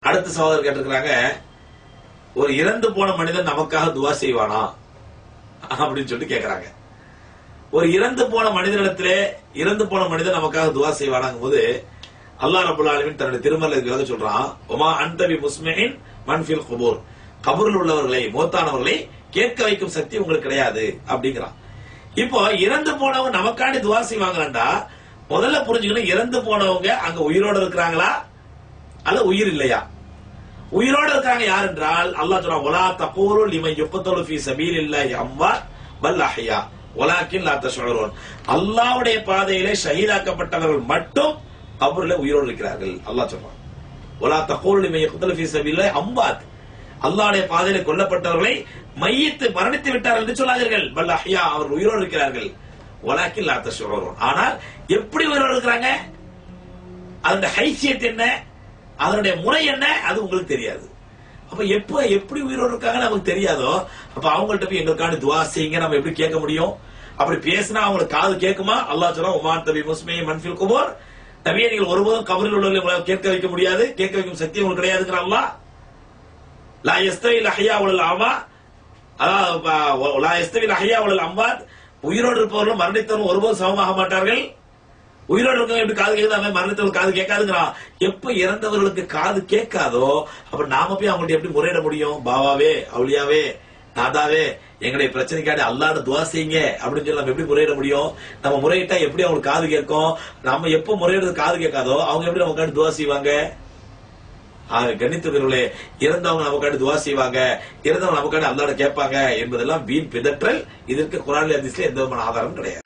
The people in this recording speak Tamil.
அடுத்த சகோதரர் கேட்டிருக்கிறாங்க, ஒரு இறந்து போன மனிதன் நமக்காக துவா செய்வானா அப்படின்னு சொல்லிட்டு கேட்கிறாங்க. ஒரு இறந்து போன மனிதனிடத்திலே இறந்து போன மனிதன் நமக்காக துவா செய்வானாங்கும் போது அல்லாஹ் ரப்பல் ஆலமீன் தன்னுடைய திருமறையில் சொல்றான், ஒமா அன்தபி முஸ்மின் மன்ஃபில் குபூர், கபூரில் உள்ளவர்களை மூத்தானவர்களை கேட்க வைக்கும் சக்தி உங்களுக்கு கிடையாது அப்படிங்கிறான். இப்போ இறந்து போனவங்க நமக்காண்டி துவா செய்வாங்கடா, முதல்ல புரிஞ்சுக்கணும், இறந்து போனவங்க அங்க உயிரோடு இருக்கிறாங்களா அல்ல உயிர் இல்லையா? உயிரோடு இருக்காங்க யார் என்றால் அல்லாஹ் சொல்றான், வலா தகூலு லிமன் யுக்தலு ஃபீ சபீலில்லாஹி அம்வாத் பல் அஹ்யா வலாக்கின் லா தஷ்உரூன். அல்லாஹ்வுடைய பாதையிலே ஷஹீதாக்கப்பட்டவர்கள் மட்டும் கபரிலே உயிரோடு இருக்கிறார்கள். அல்லாஹ் சொல்றான், வலா தகூலு லிமன் யுக்தலு ஃபீ சபீலில்லாஹி அம்வாத், அல்லாஹ்வுடைய பாதையிலே கொல்லப்பட்டவர்களை மையத்து மரணித்து விட்டார்கள் என்று சொல்லாதீர்கள், பல் அஹ்யா, அவர்கள் உயிரோடு இருக்கிறார்கள், வலாக்கின் லா தஷ்உரூன். ஆனால் எப்படி உயிரோடு இருக்கிறாங்க, அந்த ஹைசியத் என்ன, அதனுடைய முறை என்ன, அது உங்களுக்கு தெரியாது. அப்ப எப்படி உயிரோடு இருக்காங்கன்னு நமக்கு தெரியாதோ, அப்ப அவங்கள்ட்ட போய் எங்களுக்கான துவா செய்யுங்க நம்ம எப்படி கேட்க முடியும்? அப்படி பேசினா அவங்களுக்கு காது கேட்குமா? அல்லாஹ் சொல்றான், உமான் தபி முஸ்மே மன்ஃபில் குபூர், நபியே நீங்கள் ஒருபோதும் கபரில் உள்ளவர்களை கேட்க வைக்க முடியாது, கேட்க வைக்கும் சக்தி உங்களுக்கு கிடையாதுங்கிற அல்லாஹ். லா யஸ்தவில் அஹ்யா வல் அமா, லா யஸ்தவில் அஹ்யா வல் அம்வாத், உயிரோடு இருப்பவர்களும் மரணித்தவர்களும் ஒருபோதும் சமமாக மாட்டார்கள். உயிரோடு இருக்கவங்க எப்படி காது கேட்குது, மரணத்தவர்கள் காது கேட்காதுங்கிறான். எப்ப இறந்தவர்களுக்கு காது கேட்காதோ அப்ப நாம போய் அவங்கள்ட்ட எப்படி முறையிட முடியும்? பாவாவே, அவுலியாவே, தாதாவே, எங்களுடைய பிரச்சனைக்காண்டி அல்லாஹ்ட்ட துவா செய்யுங்க அப்படின்னு சொல்லி நம்ம எப்படி முறையிட முடியும்? நம்ம முறையிட்டா எப்படி அவங்களுக்கு காது கேட்கும்? நம்ம எப்ப முறையிடுறது காது கேட்காதோ அவங்க எப்படி நமக்காண்டி துவா செய்வாங்க? கணித்துகளே, இறந்தவங்க நமக்காண்டி துவா செய்வாங்க, இறந்தவங்க நமக்காண்டி அல்லாஹ்ட்ட கேட்பாங்க என்பதெல்லாம் வீண் பிதற்றல். இதற்கு குர்ஆன்ல ஹதீஸ்ல எந்த விதமான ஆதாரம் கிடையாது.